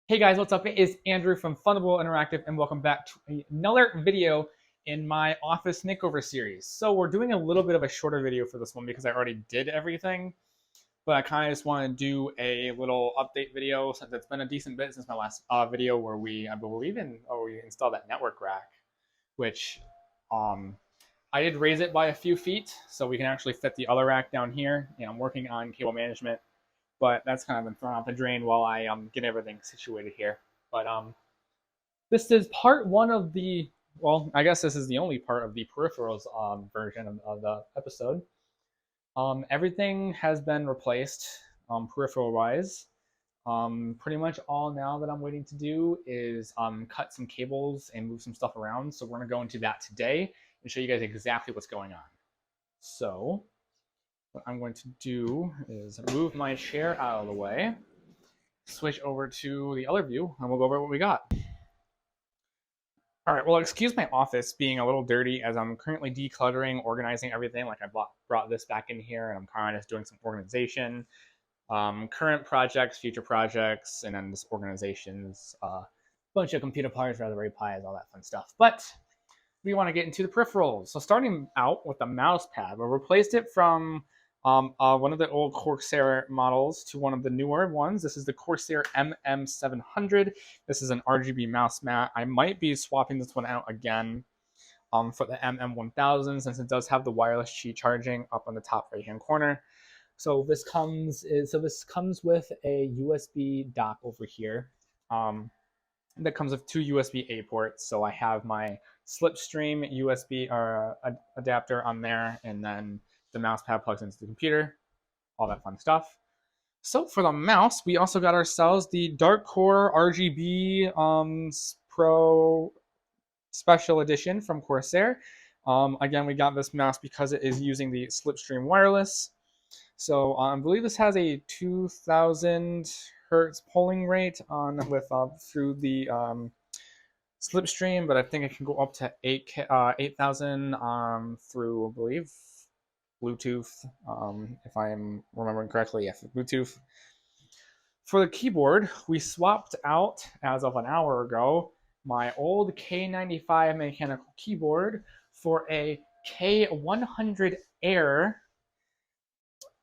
Hey guys, what's up? It is Andrew from Fundable Interactive, and welcome back to another video in my office makeover series. So we're doing a little bit of a shorter video for this one because I already did everything, but I kind of just want to do a little update video since it's been a decent bit since my last video where I believe we installed that network rack, which um, I did raise it by a few feet so we can actually fit the other rack down here. And I'm working on cable management, but that's kind of been thrown out the drain while I get everything situated here. But this is part one of the, well, I guess this is the only part of the peripherals version of the episode. Everything has been replaced peripheral wise. Pretty much all now that I'm waiting to do is cut some cables and move some stuff around. So we're going to go into that today and show you guys exactly what's going on. So what I'm going to do is move my chair out of the way, switch over to the other view, and we'll go over what we got. All right, well, excuse my office being a little dirty as I'm currently decluttering, organizing everything. Like I brought this back in here, and I'm kind of just doing some organization, current projects, future projects, and then this organizations, bunch of computer parts, Raspberry Pis, all that fun stuff. But we want to get into the peripherals. So starting out with the mouse pad, we replaced it from one of the old Corsair models to one of the newer ones. This is the Corsair MM700. This is an RGB mouse mat. I might be swapping this one out again for the MM1000 since it does have the wireless Qi charging up on the top right hand corner. So this comes with a USB dock over here. That comes with two USB-A ports. So I have my Slipstream USB adapter on there, and then the mouse pad plugs into the computer, all that fun stuff. So for the mouse, we also got ourselves the Dark Core RGB Pro Special Edition from Corsair. Again, we got this mouse because it is using the Slipstream wireless. So I believe this has a 2,000 hertz polling rate through the Slipstream, but I think it can go up to 8,000 through, I believe, Bluetooth, if I'm remembering correctly. Yeah, Bluetooth. For the keyboard, we swapped out, as of an hour ago, my old K95 mechanical keyboard for a K100 Air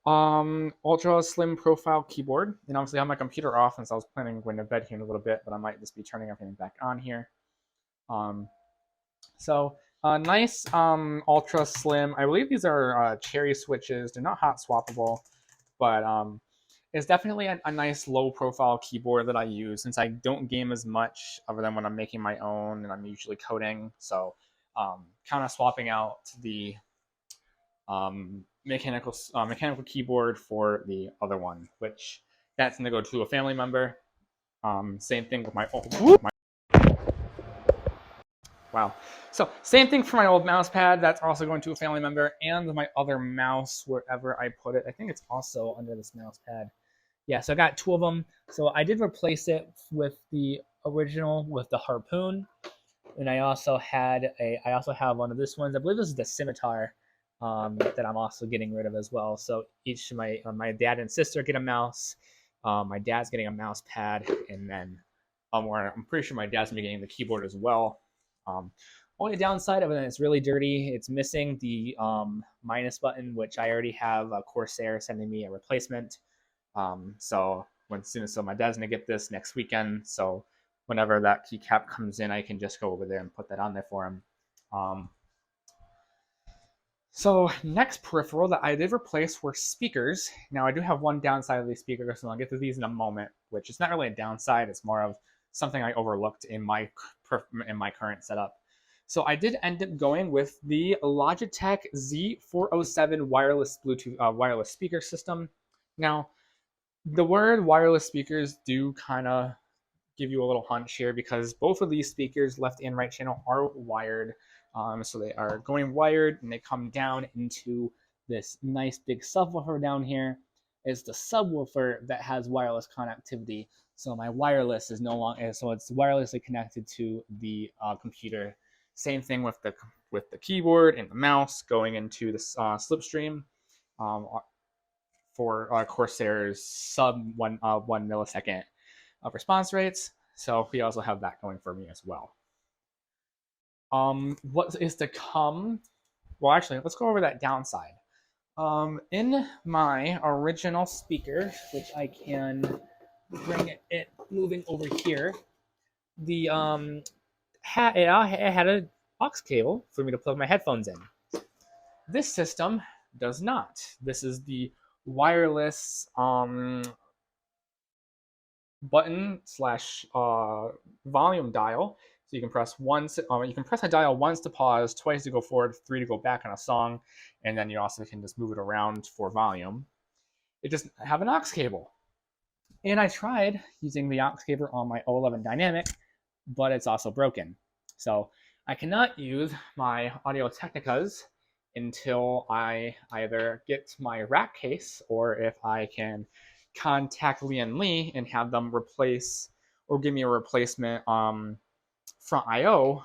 ultra slim profile keyboard. And obviously I have my computer off since I was planning on going to bed here in a little bit, but I might just be turning everything back on here. Nice ultra slim. I believe these are cherry switches. They're not hot swappable, but it's definitely a nice low profile keyboard that I use since I don't game as much other than when I'm making my own and I'm usually coding. So kind of swapping out the mechanical keyboard for the other one, which that's going to go to a family member. Same thing with my old. Wow. So same thing for my old mouse pad. That's also going to a family member, and my other mouse, wherever I put it. I think it's also under this mouse pad. Yeah, so I got two of them. So I did replace it with the original with the Harpoon, and I also have one of this ones. I believe this is the Scimitar that I'm also getting rid of as well. So each of my dad and sister get a mouse. My dad's getting a mouse pad, and then I'm pretty sure my dad's gonna be getting the keyboard as well. Only downside of it, it's really dirty. It's missing the minus button, which I already have Corsair sending me a replacement. So my dad's gonna get this next weekend. So whenever that keycap comes in, I can just go over there and put that on there for him. So next peripheral that I did replace were speakers. Now I do have one downside of these speakers, and I'll get to these in a moment, which is not really a downside. It's more of something I overlooked in my current setup. So I did end up going with the Logitech Z407 wireless Bluetooth wireless speaker system. Now, the word wireless speakers do kind of give you a little hunch here because both of these speakers, left and right channel, are wired. So they are going wired, and they come down into this nice big subwoofer down here. It's the subwoofer that has wireless connectivity. So my wireless is no longer, so it's wirelessly connected to the computer. Same thing with the keyboard and the mouse going into the Slipstream for Corsair's sub one millisecond of response rates. So we also have that going for me as well. What is to come? Well, actually, let's go over that downside. In my original speaker, which I can bring it moving over here, the it had an aux cable for me to plug my headphones in. This system does not. This is the wireless button slash volume dial. So you can press once. You can press a dial once to pause, twice to go forward, 3 to go back on a song, and then you also can just move it around for volume. It doesn't have an aux cable. And I tried using the aux cable on my O11 Dynamic, but it's also broken. So I cannot use my Audio Technicas until I either get my rack case or if I can contact Lian Li and have them replace or give me a replacement front IO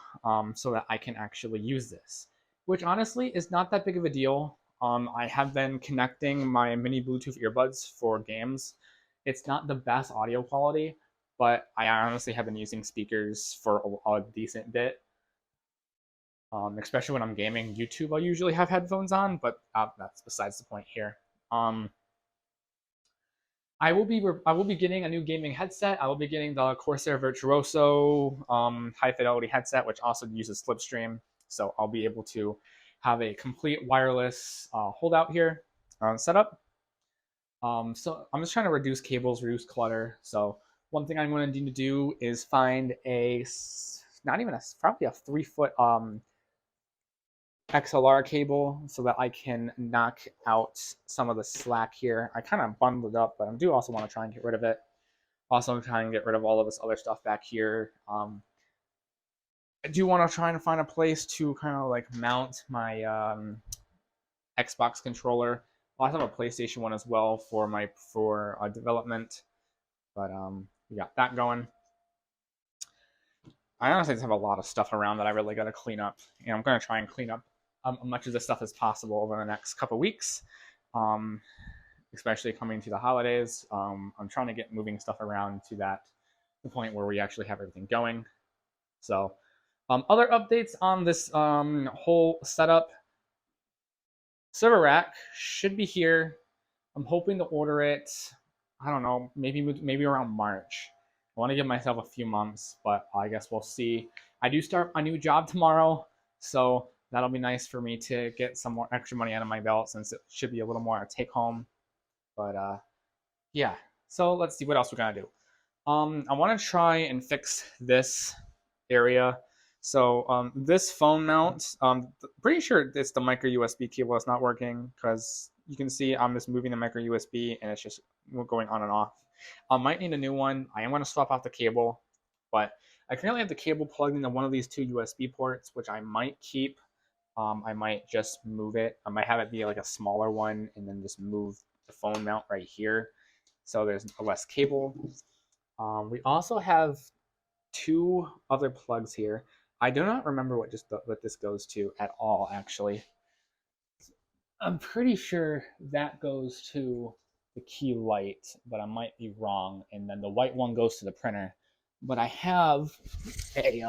so that I can actually use this, which honestly is not that big of a deal. I have been connecting my mini Bluetooth earbuds for games. It's not the best audio quality, but I honestly have been using speakers for a decent bit. Especially when I'm gaming YouTube, I usually have headphones on, but that's besides the point here. I will be getting a new gaming headset. I will be getting the Corsair Virtuoso high fidelity headset, which also uses Slipstream. So I'll be able to have a complete wireless holdout here setup. So I'm just trying to reduce cables, reduce clutter. So one thing I'm going to need to do is find probably a 3-foot XLR cable so that I can knock out some of the slack here. I kind of bundled it up, but I do also want to try and get rid of it. Also try and get rid of all of this other stuff back here. I do want to try and find a place to kind of like mount my Xbox controller. I also have a PlayStation one as well for development, but we got that going. I honestly just have a lot of stuff around that I really got to clean up, and I'm going to try and clean up as much of this stuff as possible over the next couple weeks, especially coming to the holidays. I'm trying to get moving stuff around to the point where we actually have everything going. So other updates on this whole setup. Server rack should be here. I'm hoping to order it, I don't know, maybe around March. I want to give myself a few months, but I guess we'll see. I do start a new job tomorrow, so that'll be nice for me to get some more extra money out of my belt since it should be a little more take home. But yeah, so let's see what else we're gonna do. I want to try and fix this area. So this phone mount, pretty sure it's the micro USB cable that's not working because you can see I'm just moving the micro USB and it's just going on and off. I might need a new one. I am going to swap out the cable, but I currently have the cable plugged into one of these 2 USB ports, which I might keep. I might just move it. I might have it be like a smaller one and then just move the phone mount right here so there's less cable. We also have 2 other plugs here. I do not remember what this goes to at all, actually. I'm pretty sure that goes to the key light, but I might be wrong. And then the white one goes to the printer. But I have a,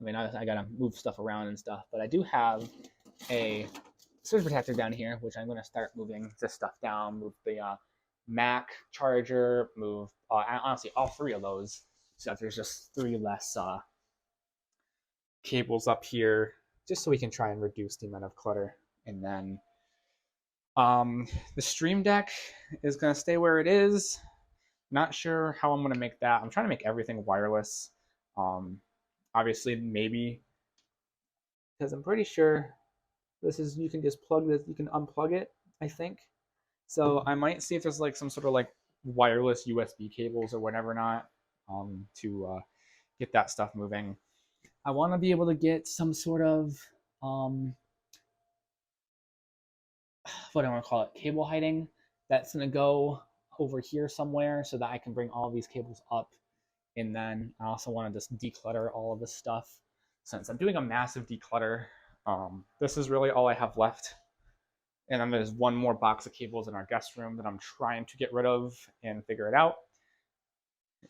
I gotta move stuff around and stuff, but I do have a surge protector down here, which I'm gonna start moving this stuff down, move the Mac charger, move, honestly, all 3 of those. So that there's just 3 less cables up here, just so we can try and reduce the amount of clutter. And then the Stream Deck is going to stay where it is. Not sure how I'm going to make that. I'm trying to make everything wireless. Obviously, maybe, because I'm pretty sure you can just plug this, you can unplug it, I think. So I might see if there's like some sort of like wireless USB cables or whatever not to get that stuff moving. I want to be able to get some sort of what do I want to call it, cable hiding that's going to go over here somewhere so that I can bring all of these cables up. And then I also want to just declutter all of this stuff since I'm doing a massive declutter. This is really all I have left. And then there's one more box of cables in our guest room that I'm trying to get rid of and figure it out.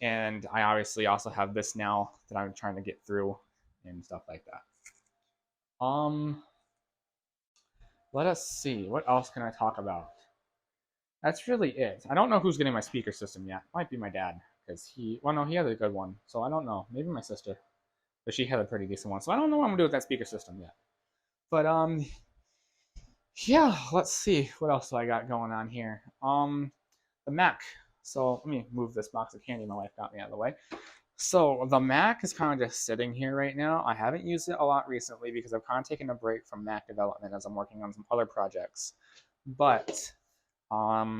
And I obviously also have this now that I'm trying to get through and stuff like that. Let us see. What else can I talk about? That's really it. I don't know who's getting my speaker system yet. Might be my dad, because well, no, he has a good one. So I don't know. Maybe my sister, but she has a pretty decent one. So I don't know what I'm gonna do with that speaker system yet. But yeah. Let's see what else do I got going on here. The Mac. So let me move this box of candy my wife got me out of the way. So the Mac is kind of just sitting here right now. I haven't used it a lot recently because I've kind of taken a break from Mac development as I'm working on some other projects. But I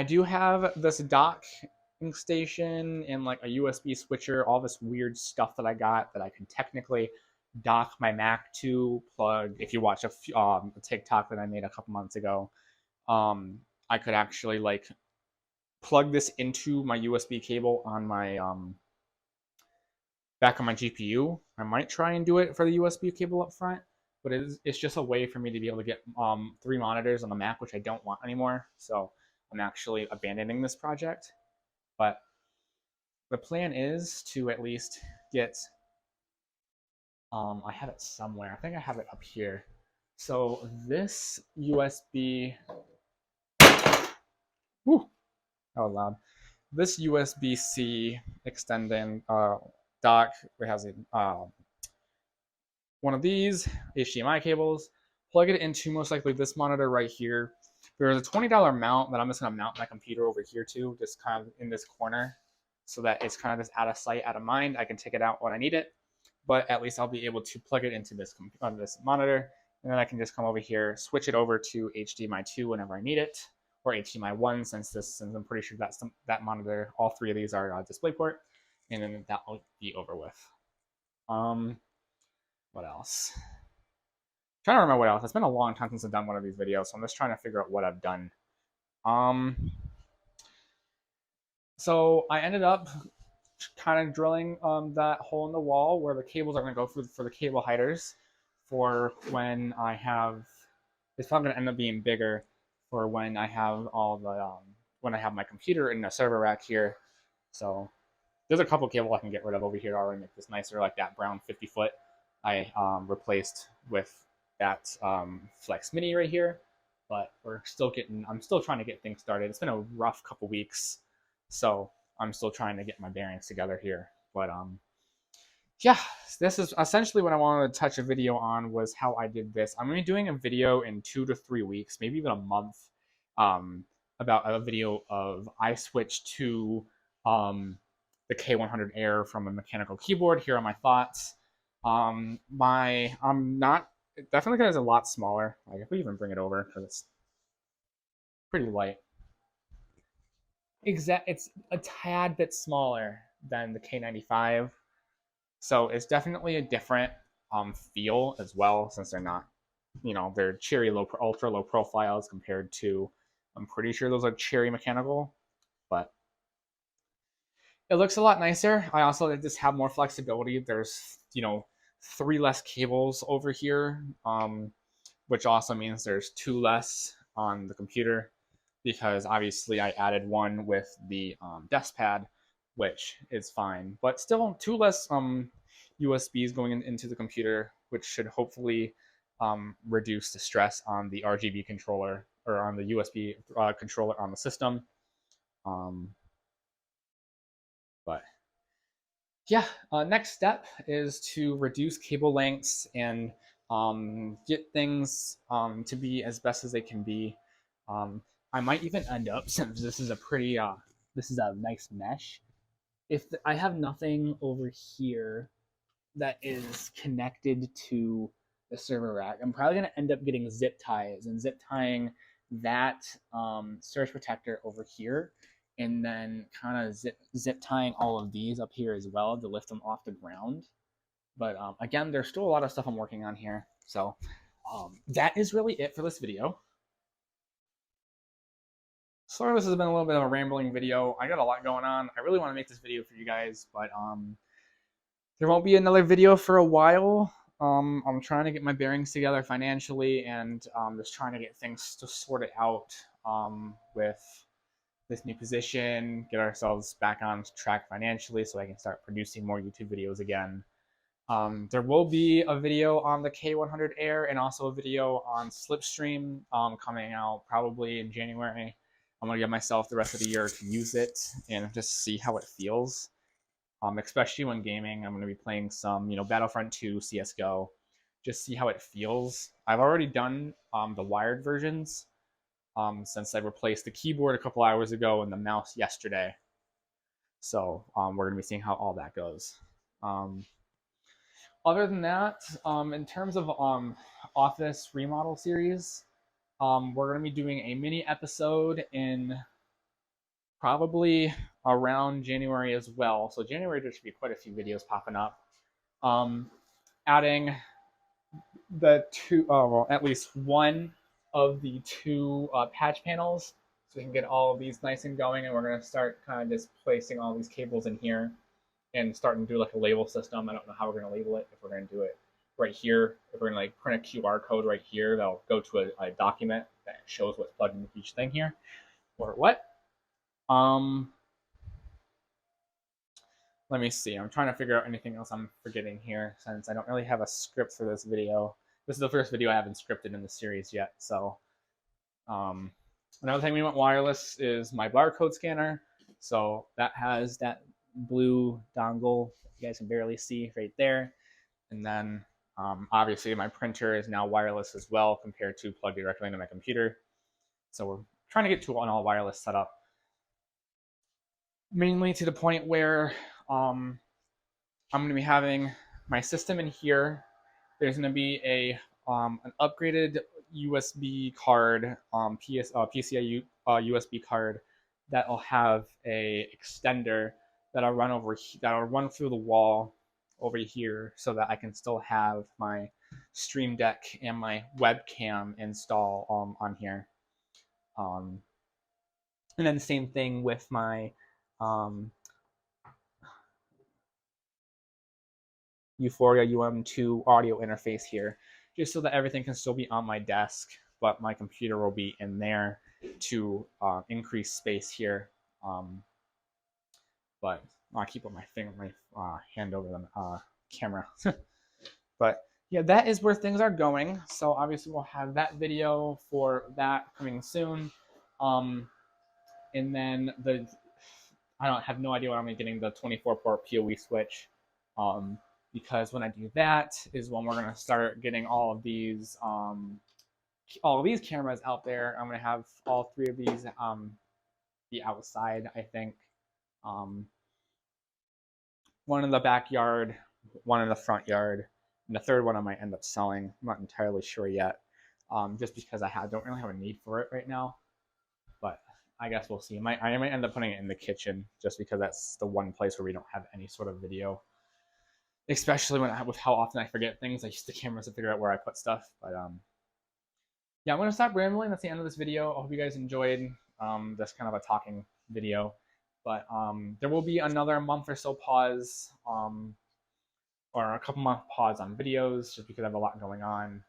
do have this docking station and like a USB switcher, all this weird stuff that I got that I can technically dock my Mac to, plug. If you watch a TikTok that I made a couple months ago, I could actually like plug this into my USB cable on my back on my GPU. I might try and do it for the USB cable up front, but it's just a way for me to be able to get 3 monitors on the Mac, which I don't want anymore. So I'm actually abandoning this project. But the plan is to at least get, I have it somewhere. I think I have it up here. So this USB, whew, that was loud. This USB-C extending dock, it has a one of these HDMI cables, plug it into most likely this monitor right here. There's a $20 mount that I'm just going to mount my computer over here to, just kind of in this corner, so that it's kind of just out of sight, out of mind. I can take it out when I need it, but at least I'll be able to plug it into this monitor, and then I can just come over here, switch it over to HDMI 2 whenever I need it, or HDMI 1 since I'm pretty sure that monitor, all 3 of these are DisplayPort, and then that will be over with. What else? I'm trying to remember what else. It's been a long time since I've done one of these videos, so I'm just trying to figure out what I've done. So I ended up kind of drilling that hole in the wall where the cables are going to go for the cable hiders for when I have. It's probably going to end up being bigger for when I have all the when I have my computer in the server rack here. So there's a couple cable I can get rid of over here already, make this nicer, like that brown 50-foot I replaced with that Flex Mini right here. But I'm still trying to get things started. It's been a rough couple weeks, so I'm still trying to get my bearings together here. But yeah, this is essentially what I wanted to touch a video on, was how I did this. I'm going to be doing a video in 2 to 3 weeks, maybe even a month, about a video of I switched to the K100 Air from a mechanical keyboard. Here are my thoughts. I'm not definitely because it's a lot smaller. Like if we even bring it over, because it's pretty light. It's a tad bit smaller than the K95, so it's definitely a different feel as well, since they're not, they're cherry ultra low profiles compared to, I'm pretty sure those are cherry mechanical, but it looks a lot nicer. I also just have more flexibility. There's 3 less cables over here, which also means there's 2 less on the computer, because obviously I added one with the desk pad, which is fine, but still 2 less USBs going into the computer, which should hopefully reduce the stress on the RGB controller, or on the USB controller on the system. But yeah, next step is to reduce cable lengths and get things to be as best as they can be. I might even end up, since this is a nice mesh, if I have nothing over here that is connected to the server rack, I'm probably going to end up getting zip ties and zip tying that surge protector over here, and then kind of zip tying all of these up here as well to lift them off the ground. But again, there's still a lot of stuff I'm working on here. So that is really it for this video. Sorry, this has been a little bit of a rambling video. I got a lot going on. I really want to make this video for you guys, but there won't be another video for a while. I'm trying to get my bearings together financially, and just trying to get things to sort it out with this new position, get ourselves back on track financially so I can start producing more YouTube videos again. There will be a video on the K100 Air and also a video on Slipstream coming out probably in January. I'm going to give myself the rest of the year to use it and just see how it feels, especially when gaming. I'm going to be playing some, Battlefront 2, CSGO, just see how it feels. I've already done the wired versions since I replaced the keyboard a couple hours ago and the mouse yesterday. So we're going to be seeing how all that goes. Other than that, in terms of Office remodel series, we're going to be doing a mini episode in probably around January as well. So January, there should be quite a few videos popping up. Adding the two, well, at least one of the two patch panels so we can get all of these nice and going. And we're going to start kind of just placing all these cables in here and starting to do like a label system. I don't know how we're going to label it, if we're going to do it right here. If we're going to like print a QR code right here, that'll go to a document that shows what's plugged into each thing here, or what. Let me see. I'm trying to figure out anything else I'm forgetting here since I don't really have a script for this video. This is the first video I haven't scripted in the series yet. So another thing we went wireless is my barcode scanner. So that has that blue dongle you guys can barely see right there. And then obviously my printer is now wireless as well compared to plugged directly into my computer. So we're trying to get to an all wireless setup. Mainly to the point where I'm going to be having my system in here. There's going to be an upgraded USB card, PCI USB card that'll have a extender that'll run through the wall over here so that I can still have my Stream Deck and my webcam install on here. And then the same thing with my Euphoria UM2 audio interface here, just so that everything can still be on my desk, but my computer will be in there to increase space here. But I'll keep my hand over the camera. But yeah, that is where things are going. So obviously we'll have that video for that coming soon. And then I don't have no idea when I'm getting the 24-port PoE switch. Because when I do that is when we're gonna start getting all of these cameras out there. I'm gonna have all three of these be outside, I think. One in the backyard, one in the front yard, and the third one I might end up selling. I'm not entirely sure yet, just because I don't really have a need for it right now. But I guess we'll see. I might end up putting it in the kitchen just because that's the one place where we don't have any sort of video. Especially with how often I forget things. I use the cameras to figure out where I put stuff. But yeah, I'm gonna stop rambling. That's the end of this video. I hope you guys enjoyed this kind of a talking video. But there will be another month or so pause, or a couple month pause on videos, just because I have a lot going on.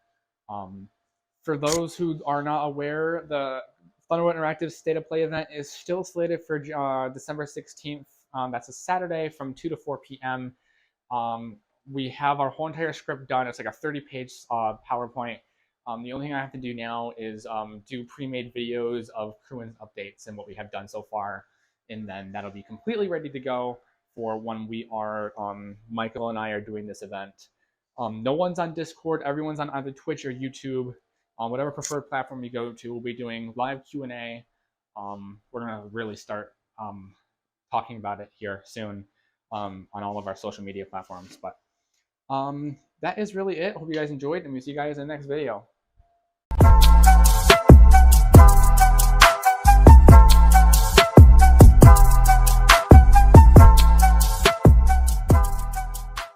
For those who are not aware, the Thunderbolt Interactive State of Play event is still slated for December 16th. That's a Saturday from 2 to 4 p.m. We have our whole entire script done. It's like a 30-page PowerPoint. The only thing I have to do now is do pre-made videos of crew and updates and what we have done so far. And then that'll be completely ready to go for when we are, Michael and I are doing this event. No one's on Discord. Everyone's on either Twitch or YouTube. On whatever preferred platform you go to, we'll be doing live Q&A. We're going to really start talking about it here soon. On all of our social media platforms. But that is really it. Hope you guys enjoyed, and we'll see you guys in the next video.